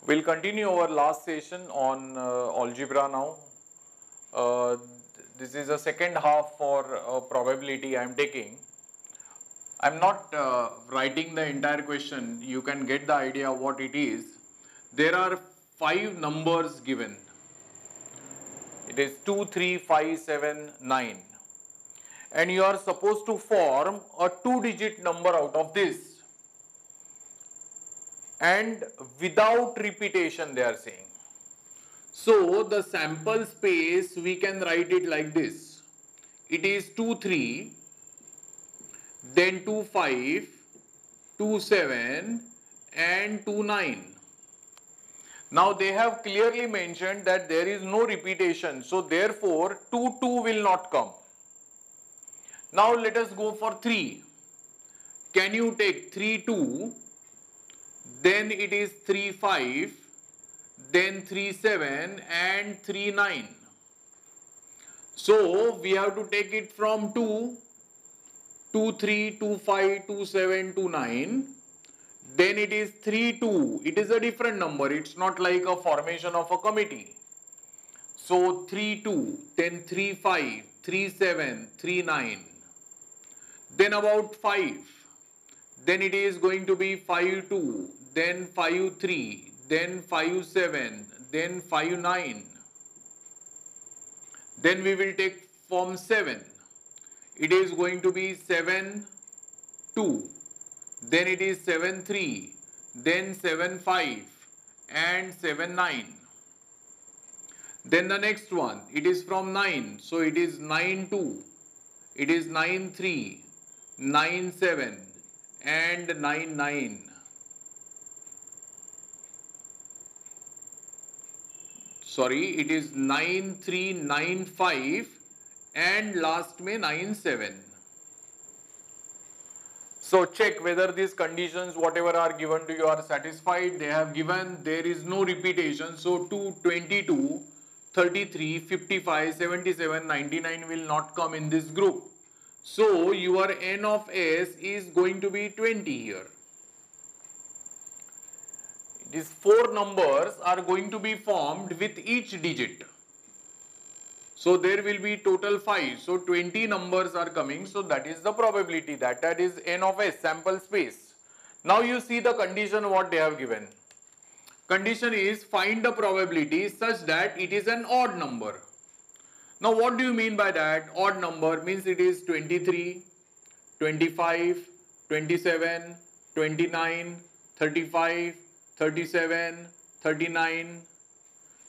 We'll continue our last session on algebra now. Uh, this is a second half for probability I am taking. I am not writing the entire question. You can get the idea what it is. There are 5 numbers given. It is 2, 3, 5, 7, 9. And you are supposed to form a 2-digit number out of this. And without repetition they are saying. So the sample space we can write it like this. It is 2 3, then 2 5, 2 7 and 2 9. Now they have clearly mentioned that there is no repetition, so therefore 2 2 will not come. Now let us go for 3. Can you take 3 2, then it is 3 5, then 3 7 and 3 9. So we have to take it from 2, 2 3, 2 5, 2 7, 2 9. Then it is 3 2. It is a different number. It's not like a formation of a committee. So 3 2, then 3 5, 3 7, 3 9. Then about 5. Then it is going to be 5 2, then 5 3, then 5 7, then 5 9. Then we will take form 7. It is going to be 7 2, then it is 7 3, then 7 5 and 7 9. Then the next one, it is from 9, so it is 9 2, it is 9 3, 9 7 and 9 9. Sorry, it is 9 3, 9 5 and last में 9 7. So check whether these conditions whatever are given to you are satisfied. They have given there is no repetition. So 2, 22, 33, 55, 77, 99 will not come in this group. So your n of s is going to be 20 here. These 4 numbers are going to be formed with each digit. So there will be total 5. So 20 numbers are coming. So that is the probability that is n of s, sample space. Now you see the condition what they have given. Condition is find the probability such that it is an odd number. Now what do you mean by that? Odd number means it is 23, 25, 27, 29, 35, 37, 39,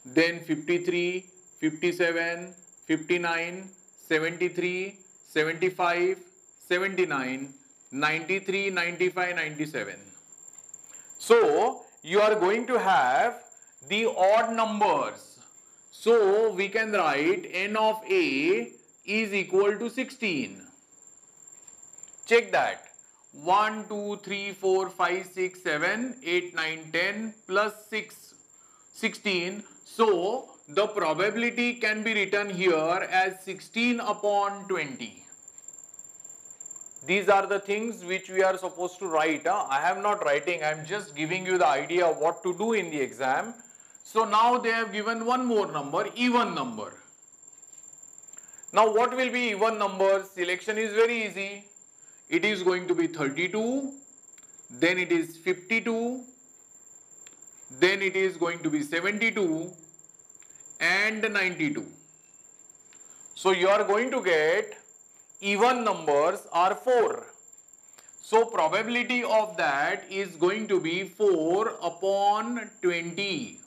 then 53, 57, 59, 73, 75, 79, 93, 95, 97. So you are going to have the odd numbers. So we can write n of a is equal to 16. Check that. 1, 2, 3, 4, 5, 6, 7, 8, 9, 10 plus 6, 16. So the probability can be written here as 16 upon 20. These are the things which we are supposed to write. I am not writing, I am just giving you the idea of what to do in the exam. So now they have given one more number, even number. Now what will be even number? Selection is very easy. It is going to be 32, then it is 52, then it is going to be 72 and 92. So you are going to get even numbers are 4. So probability of that is going to be 4 upon 20.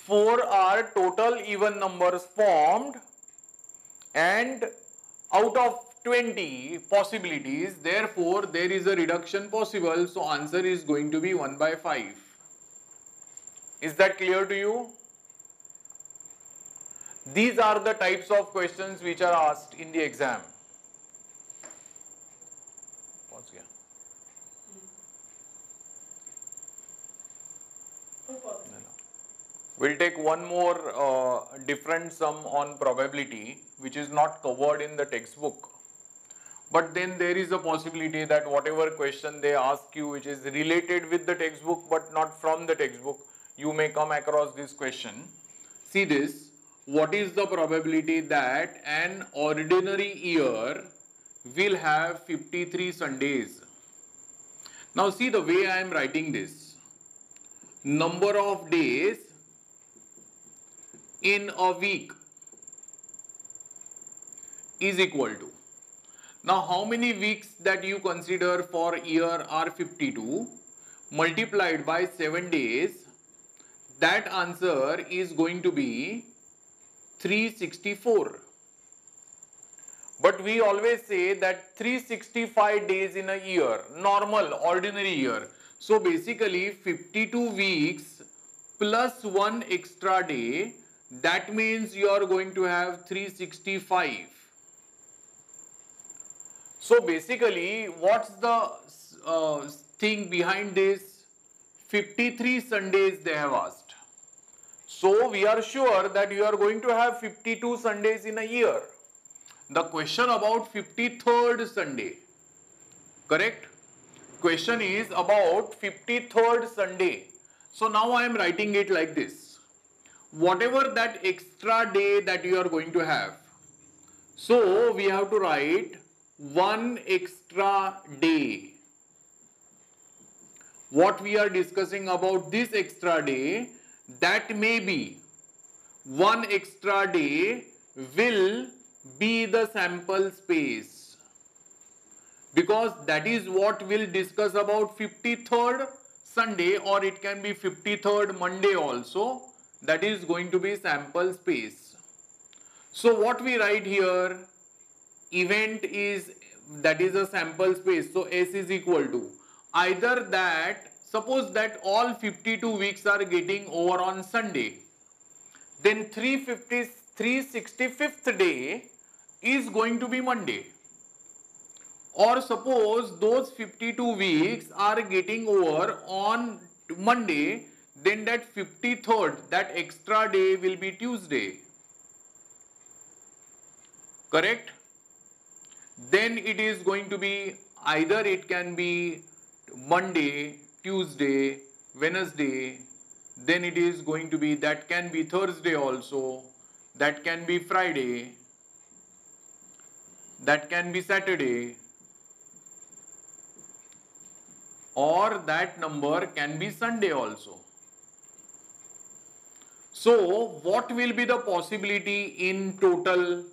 4 are total even numbers formed, and out of 20 possibilities, therefore there is a reduction possible. So answer is going to be 1 by 5. Is that clear to you? These are the types of questions which are asked in the exam. We'll take one more different sum on probability which is not covered in the textbook. but then there is a possibility that whatever question they ask you which is related with the textbook but not from the textbook, you may come across this question. See this, what is the probability that an ordinary year will have 53 Sundays? Now see the way I am writing this. Number of days in a week is equal to. Now how many weeks that you consider for year are 52 multiplied by 7 days, that answer is going to be 364. But we always say that 365 days in a year, normal, ordinary year. So basically 52 weeks plus 1 extra day, that means you are going to have 365. So basically what's the thing behind this? 53 Sundays they have asked. So we are sure that you are going to have 52 Sundays in a year. The question about 53rd Sunday, correct? Question is about 53rd Sunday. So now I am writing it like this. Whatever that extra day that you are going to have, so we have to write 1 extra day. What we are discussing about this extra day, that may be 1 extra day will be the sample space, because that is what we'll discuss about 53rd Sunday, or it can be 53rd Monday also. That is going to be sample space. So what we write here, event is, that is a sample space. So S is equal to either that, suppose that all 52 weeks are getting over on Sunday, then 365th day is going to be Monday. Or suppose those 52 weeks are getting over on Monday, then that 53rd, that extra day will be Tuesday. Correct? Then it is going to be either it can be Monday, Tuesday, Wednesday, then it is going to be, that can be Thursday also, that can be Friday, that can be Saturday, or that number can be Sunday also. So what will be the possibility in total?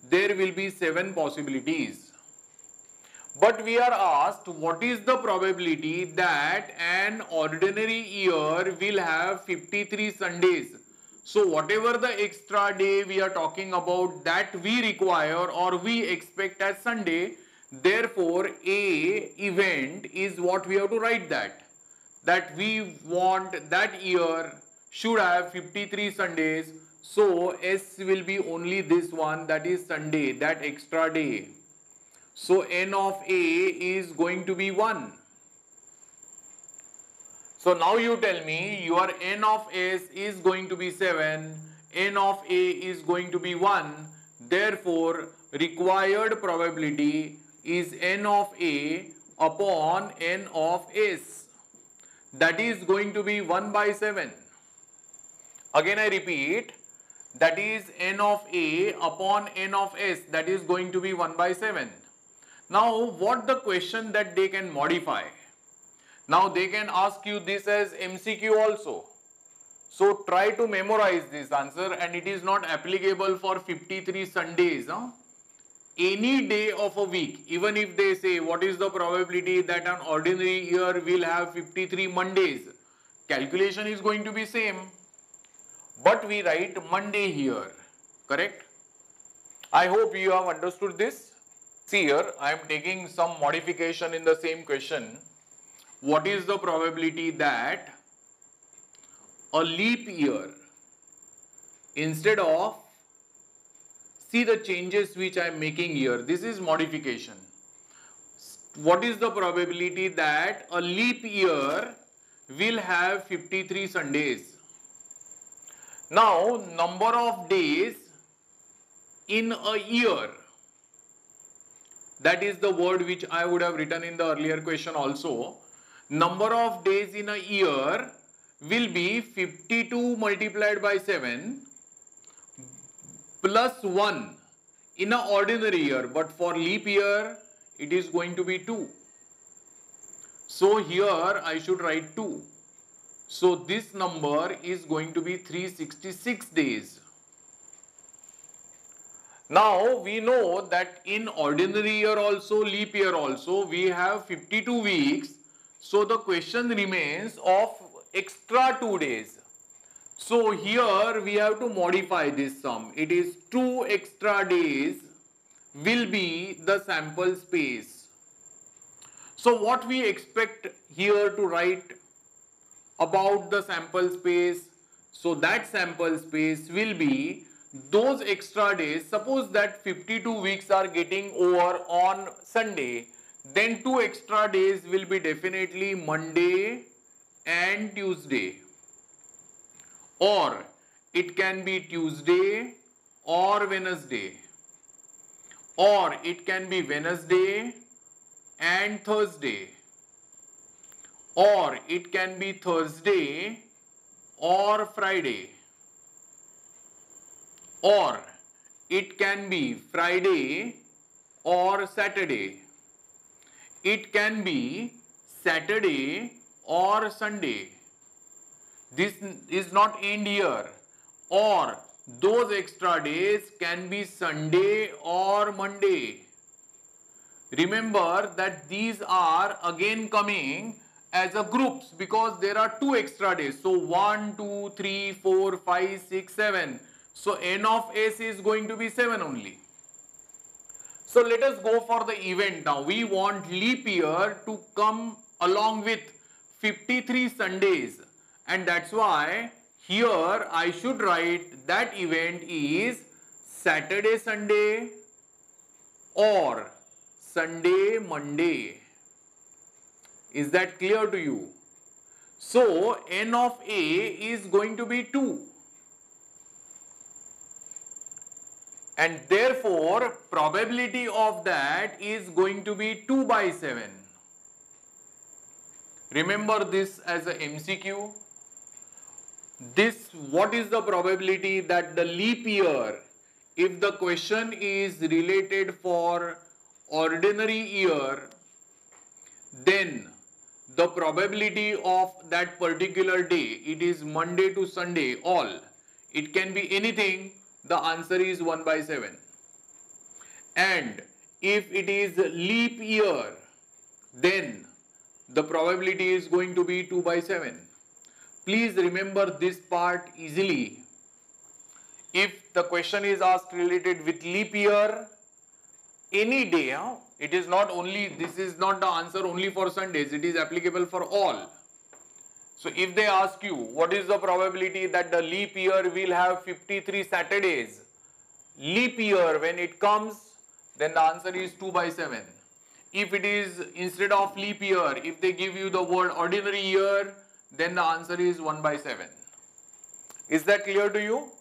There will be 7 possibilities. But we are asked what is the probability that an ordinary year will have 53 Sundays. So whatever the extra day we are talking about, that we require or we expect as Sunday, therefore A event is what we have to write, that we want that year should have 53 Sundays. So S will be only this one, that is Sunday, that extra day. So N of A is going to be 1. So now you tell me your N of S is going to be 7, N of A is going to be 1. Therefore required probability is N of A upon N of S. That is going to be 1 by 7. Again I repeat, that is N of A upon N of S, that is going to be 1 by 7. Now what the question that they can modify? Now they can ask you this as MCQ also. So try to memorize this answer, and it is not applicable for 53 Sundays. Any day of a week, even if they say what is the probability that an ordinary year will have 53 Mondays, calculation is going to be same. But we write Monday here, correct? I hope you have understood this. See here, I am taking some modification in the same question. What is the probability that a leap year, instead of, see the changes which I am making here, this is modification. What is the probability that a leap year will have 53 Sundays? Now, number of days in a year. That is the word which I would have written in the earlier question also. Number of days in a year will be 52 multiplied by 7 plus 1 in an ordinary year, but for leap year it is going to be 2. So here I should write 2. So this number is going to be 366 days. Now we know that in ordinary year also, leap year also, we have 52 weeks. So the question remains of extra 2 days. So here we have to modify this sum. It is 2 extra days will be the sample space. So what we expect here to write about the sample space? So that sample space will be those extra days. Suppose that 52 weeks are getting over on Sunday, then 2 extra days will be definitely Monday and Tuesday, or it can be Tuesday or Wednesday, or it can be Wednesday and Thursday, or it can be Thursday or Friday, or it can be Friday or Saturday, it can be Saturday or Sunday. This is not end here. Or those extra days can be Sunday or Monday. Remember that these are again coming as a groups because there are 2 extra days. So 1, 2, 3, 4, 5, 6, 7. So n of s is going to be 7 only. So let us go for the event now. We want leap year to come along with 53 Sundays, and that's why here I should write that event is Saturday Sunday or Sunday Monday. Is that clear to you? So n of a is going to be 2. And therefore probability of that is going to be 2 by 7. Remember this as a MCQ. What is the probability that the leap year, if the question is related for ordinary year, then the probability of that particular day, it is Monday to Sunday, all, it can be anything, the answer is 1 by 7. And if it is leap year, then the probability is going to be 2 by 7. Please remember this part easily. If the question is asked related with leap year, any day, it is not only, this is not the answer only for Sundays, it is applicable for all. So if they ask you what is the probability that the leap year will have 53 Saturdays, leap year when it comes, then the answer is 2 by 7. If it is instead of leap year, if they give you the word ordinary year, then the answer is 1 by 7. Is that clear to you?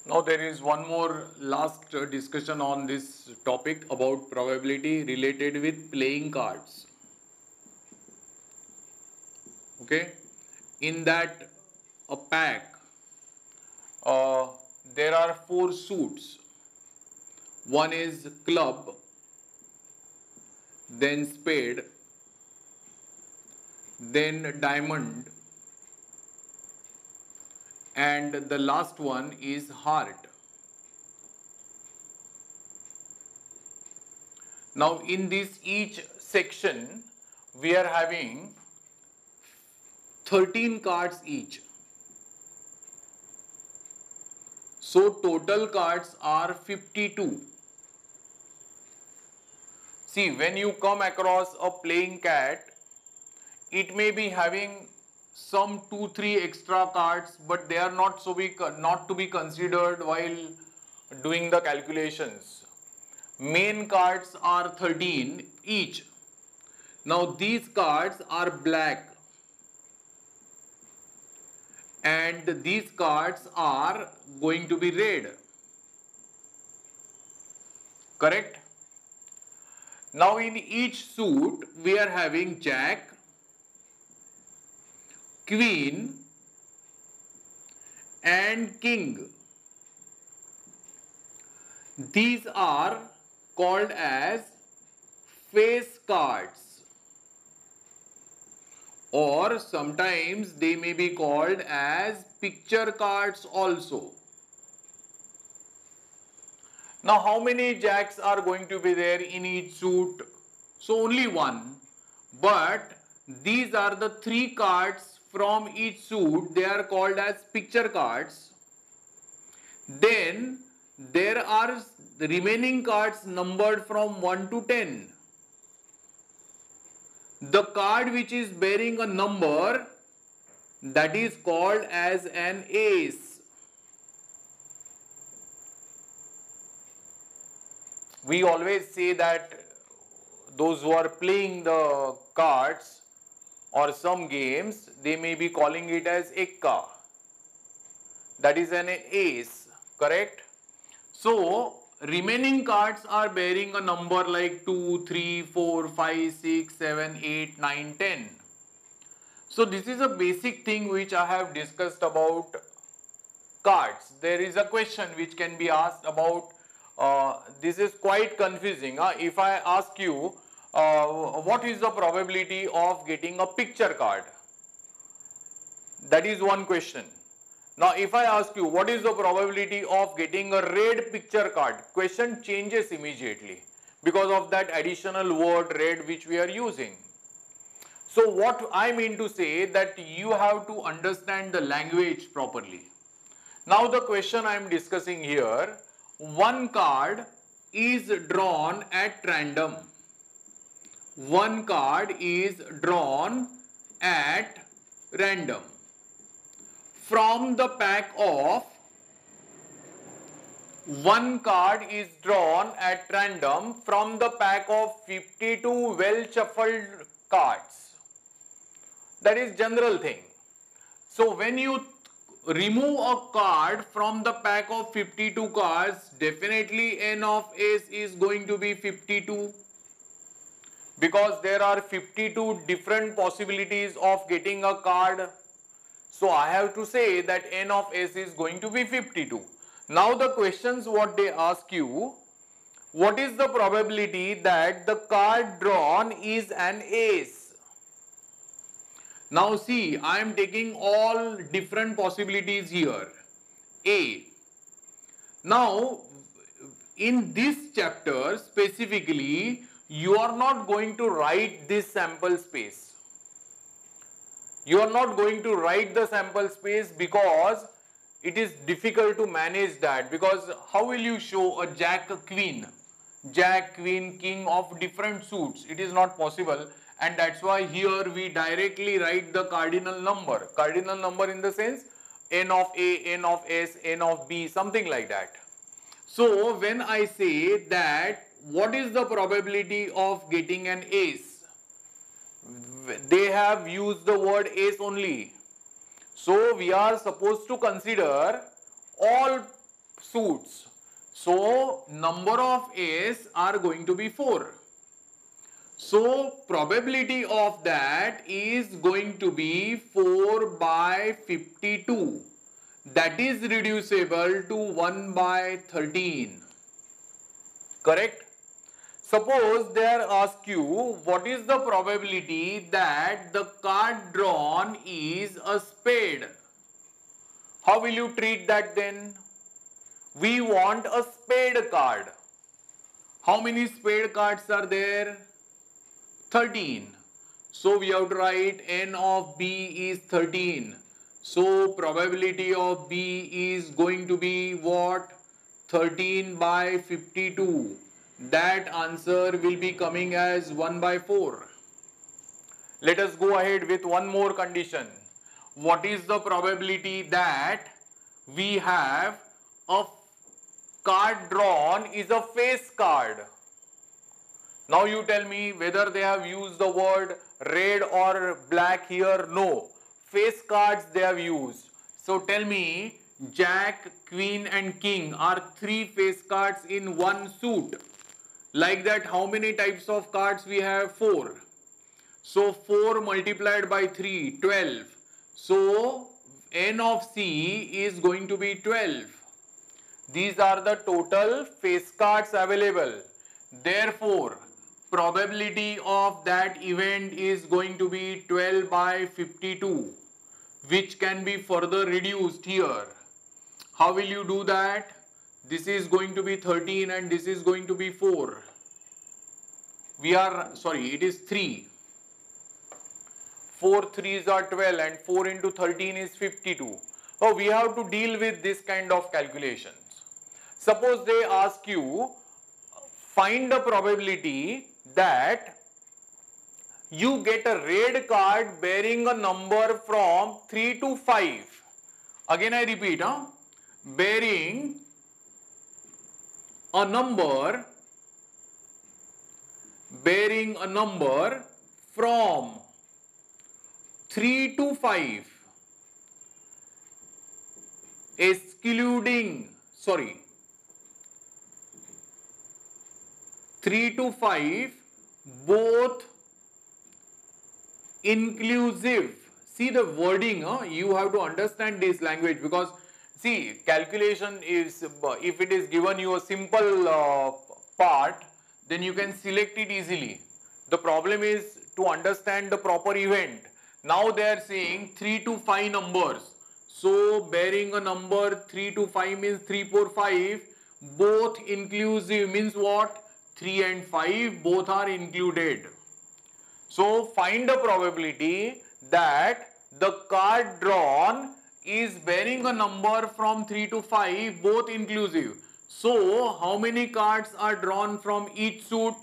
Now there is one more last discussion on this topic about probability related with playing cards. Okay, in that a pack, there are 4 suits. One is club, then spade, then diamond, and the last one is heart. Now in this each section we are having 13 cards each. So total cards are 52. See, when you come across a playing cat, it may be having some 2-3 extra cards, but they are not to be considered while doing the calculations. Main cards are 13 each. Now these cards are black and these cards are going to be red. Correct? Now in each suit we are having Jack, Queen and King. These are called as face cards, or sometimes they may be called as picture cards also. Now how many jacks are going to be there in each suit? So only one, but these are the three cards from each suit. They are called as picture cards. Then there are the remaining cards numbered from 1 to 10. The card which is bearing a number, that is called as an ace. We always say that those who are playing the cards or some games, they may be calling it as ekka. That is an ace, correct? So remaining cards are bearing a number like 2, 3, 4, 5, 6, 7, 8, 9, 10. So this is a basic thing which I have discussed about cards. There is a question which can be asked about, this is quite confusing. If I ask you, what is the probability of getting a picture card? That is one question. Now if I ask you, what is the probability of getting a red picture card? Question changes immediately because of that additional word red which we are using. So what I mean to say that you have to understand the language properly. Now the question I am discussing here, one card is drawn at random. One card is drawn at random from the pack of, one card is drawn at random from the pack of 52 well shuffled cards. That is general thing. So when you remove a card from the pack of 52 cards, definitely n of ace is going to be 52, because there are 52 different possibilities of getting a card. So I have to say that n of ace is going to be 52. Now the questions what they ask you, what is the probability that the card drawn is an ace? Now see, I am taking all different possibilities here. A. Now in this chapter specifically, you are not going to write this sample space. You are not going to write the sample space because it is difficult to manage that, because how will you show a jack, a queen, king of different suits? It is not possible, and that's why here we directly write the cardinal number. Cardinal number in the sense n of A, n of S, n of B, something like that. So when I say that what is the probability of getting an ace, they have used the word ace only. So we are supposed to consider all suits. So number of ace are going to be 4. So probability of that is going to be 4 by 52. That is reducible to 1 by 13. Correct? Suppose they are ask you, what is the probability that the card drawn is a spade? How will you treat that then? We want a spade card. How many spade cards are there? 13. So we have to write n of B is 13. So probability of B is going to be what? 13 by 52. That answer will be coming as 1 by 4. Let us go ahead with one more condition. What is the probability that we have a card drawn is a face card? Now you tell me whether they have used the word red or black here. No. Face cards they have used. So tell me, Jack, Queen and King are 3 face cards in one suit. Like that, how many types of cards we have? 4. So 4 multiplied by 3, 12. So N of C is going to be 12. These are the total face cards available. Therefore, probability of that event is going to be 12 by 52, which can be further reduced here. How will you do that? This is going to be 13 and this is going to be 4. It is 3. 4 3s are 12 and 4 into 13 is 52. So we have to deal with this kind of calculations. Suppose they ask you, find the probability that you get a red card bearing a number from 3 to 5. Again I repeat, bearing a number from 3 to 5, excluding, 3 to 5, both inclusive. See the wording, you have to understand this language, because see, calculation is, if it is given you a simple part, then you can select it easily. The problem is to understand the proper event. Now they are saying 3 to 5 numbers. So bearing a number 3 to 5 means 3, 4, 5. Both inclusive means what? 3 and 5 both are included. So find the probability that the card drawn is bearing a number from 3 to 5 both inclusive. So how many cards are drawn from each suit?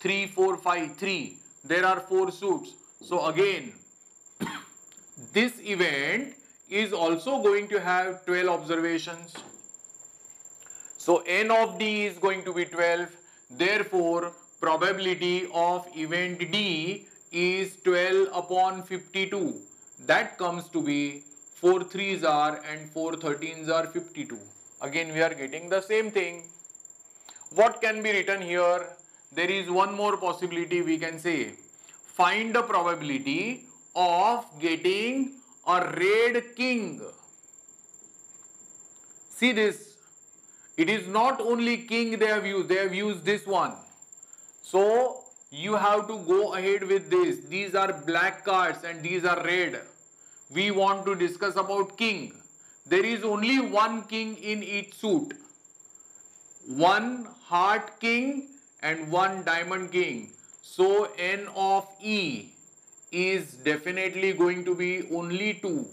3, 4, 5, 3. There are 4 suits. So again, this event is also going to have 12 observations. So N of D is going to be 12. Therefore, probability of event D is 12 upon 52. That comes to be 4 3s are and 4 13s are 52. Again, we are getting the same thing. What can be written here? There is one more possibility we can say. Find the probability of getting a red king. See this. It is not only king they have used this one. So you have to go ahead with this. These are black cards and these are red. We want to discuss about king. There is only one king in each suit. One heart king and one diamond king. So N of E is definitely going to be only 2.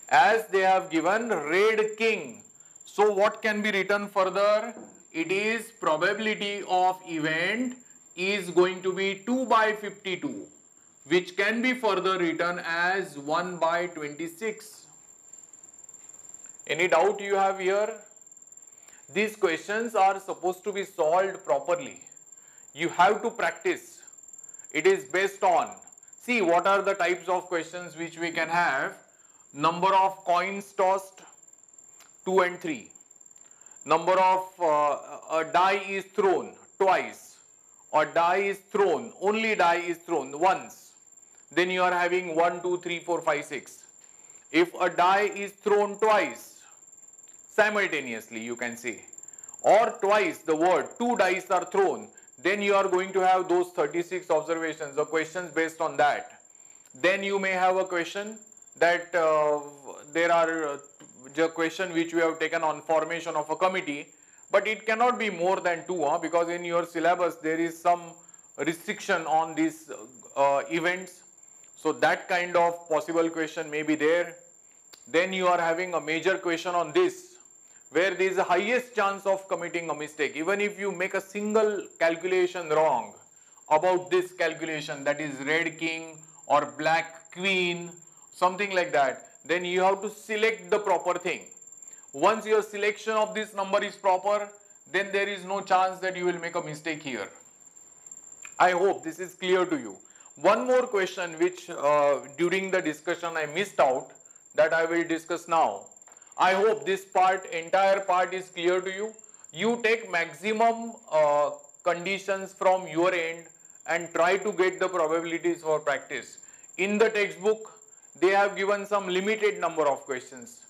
As they have given red king. So what can be written further? It is probability of event is going to be 2 by 52, which can be further written as 1 by 26. Any doubt you have here? These questions are supposed to be solved properly. You have to practice. It is based on, see what are the types of questions which we can have. Number of coins tossed, 2 and 3. Number of a die is thrown twice. Or die is thrown, only die is thrown once. Then you are having 1, 2, 3, 4, 5, 6. If a die is thrown twice, simultaneously you can say, or twice the word 2 dice are thrown, then you are going to have those 36 observations or questions based on that. Then you may have a question that there are the question which we have taken on formation of a committee, but it cannot be more than 2 because in your syllabus there is some restriction on these events. So that kind of possible question may be there. Then you are having a major question on this, where there is the highest chance of committing a mistake. Even if you make a single calculation wrong about this calculation, that is red king or black queen, something like that, then you have to select the proper thing. Once your selection of this number is proper, then there is no chance that you will make a mistake here. I hope this is clear to you. One more question which during the discussion I missed out, that I will discuss now. I hope this part, entire part is clear to you. You take maximum conditions from your end and try to get the probabilities for practice. In the textbook, they have given some limited number of questions,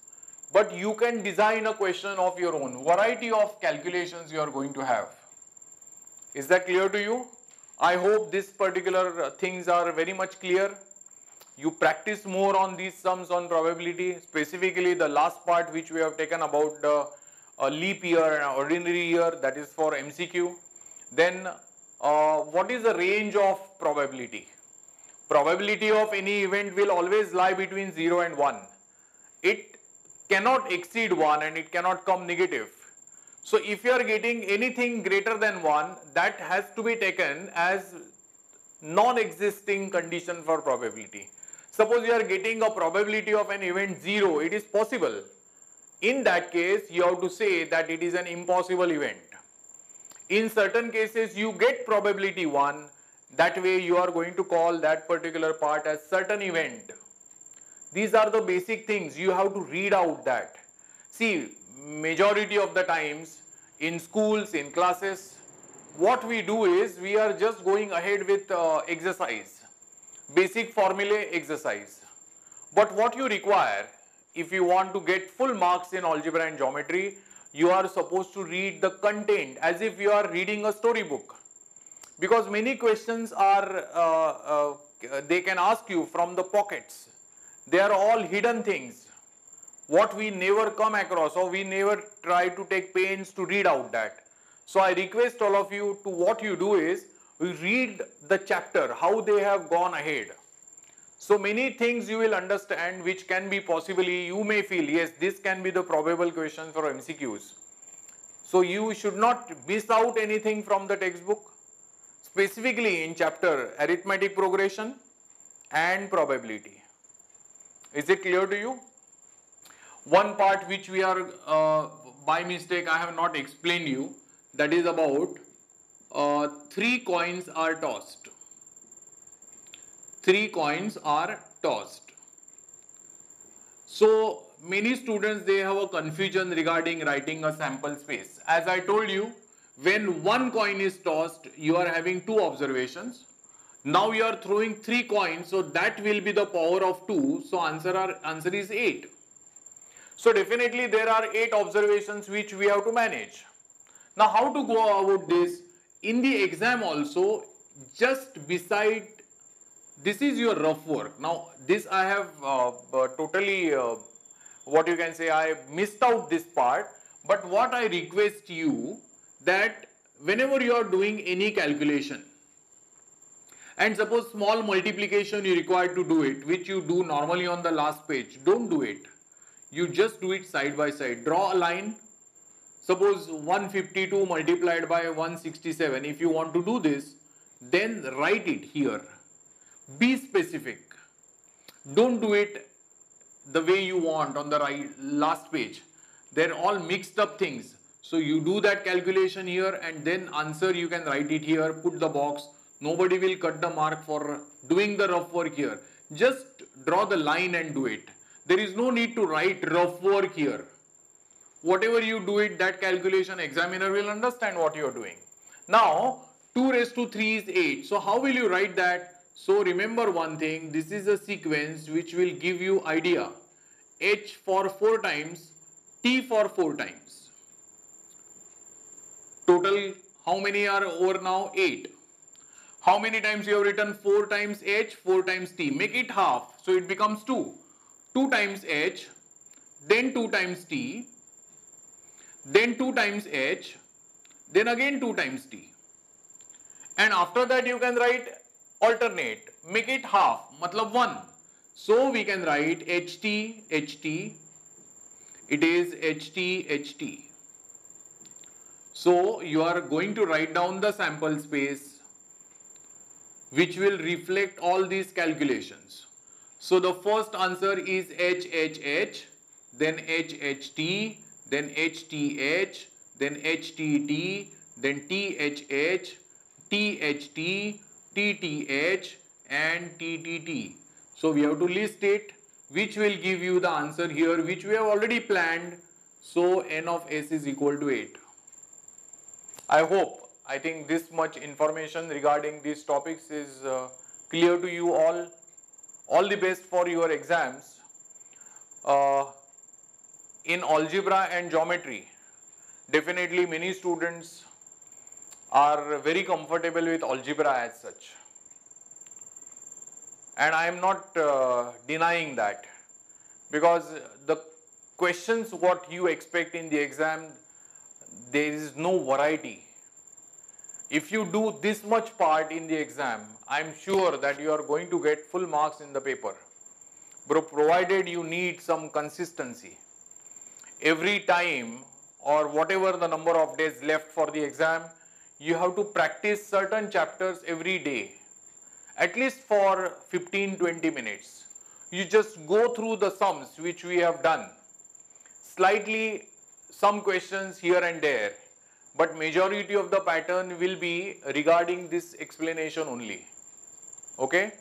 but you can design a question of your own. Variety of calculations you are going to have. Is that clear to you? I hope these particular things are very much clear. You practice more on these sums on probability, specifically the last part which we have taken about the leap year and ordinary year, that is for MCQ. Then what is the range of probability? Probability of any event will always lie between 0 and 1. It cannot exceed 1 and it cannot come negative. So if you are getting anything greater than 1, that has to be taken as non-existing condition for probability. Suppose you are getting a probability of an event 0, it is possible. In that case, you have to say that it is an impossible event. In certain cases, you get probability 1, that way you are going to call that particular part as certain event. These are the basic things, you have to read out that. See, majority of the times in schools, in classes, what we do is we are just going ahead with exercise, basic formulae exercise. But what you require, if you want to get full marks in algebra and geometry, you are supposed to read the content as if you are reading a storybook. Because many questions are, they can ask you from the pockets. They are all hidden things, what we never come across or we never try to take pains to read out that. So I request all of you to what you do is, we read the chapter, how they have gone ahead. So many things you will understand which can be possibly, you may feel, yes, this can be the probable question for MCQs. So you should not miss out anything from the textbook, specifically in chapter arithmetic progression and probability. Is it clear to you? One part which we are, by mistake, I have not explained you, that is about 3 coins are tossed. 3 coins are tossed. So many students, they have a confusion regarding writing a sample space. As I told you, when 1 coin is tossed, you are having 2 observations. Now you are throwing 3 coins, so that will be the power of 2. So answer is 8. So definitely there are 8 observations which we have to manage. Now how to go about this? In the exam also, just beside, this is your rough work. Now this I have totally, what you can say, I missed out this part. But what I request you, that whenever you are doing any calculation, and suppose small multiplication you require to do it, which you do normally on the last page, don't do it. You just do it side by side. Draw a line. Suppose 152 multiplied by 167. If you want to do this, then write it here. Be specific. Don't do it the way you want on the last page. They're all mixed up things. So you do that calculation here and then answer you can write it here, put the box. Nobody will cut the mark for doing the rough work here. Just draw the line and do it. There is no need to write rough work here. Whatever you do it, that calculation, examiner will understand what you are doing. Now, 2 raised to 3 is 8. So how will you write that? So remember one thing, this is a sequence which will give you idea. H for 4 times, T for 4 times. Total, how many are over now? 8. How many times you have written 4 times H, 4 times T? Make it half, so it becomes 2. 2 times H, then 2 times T, then 2 times H, then again 2 times T. And after that you can write alternate, make it half, matlab 1. So we can write HT, HT, it is HT, HT. So you are going to write down the sample space which will reflect all these calculations. So the first answer is HHH, then HHT, then HTH, then HTT, then THH, THT, TTH and TTT. So we have to list it, which will give you the answer here, which we have already planned. So N of S is equal to 8. I think this much information regarding these topics is clear to you all. All the best for your exams. In algebra and geometry, definitely many students are very comfortable with algebra as such. And I am not denying that, because the questions what you expect in the exam, there is no variety. If you do this much part in the exam, I am sure that you are going to get full marks in the paper, provided you need some consistency. Every time or whatever the number of days left for the exam, you have to practice certain chapters every day, at least for 15-20 minutes. You just go through the sums which we have done, slightly some questions here and there, but majority of the pattern will be regarding this explanation only. Okay?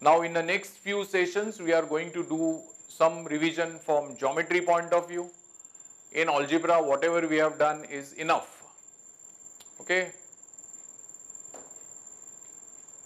Now in the next few sessions we are going to do some revision from geometry point of view. In algebra, whatever we have done is enough. Okay?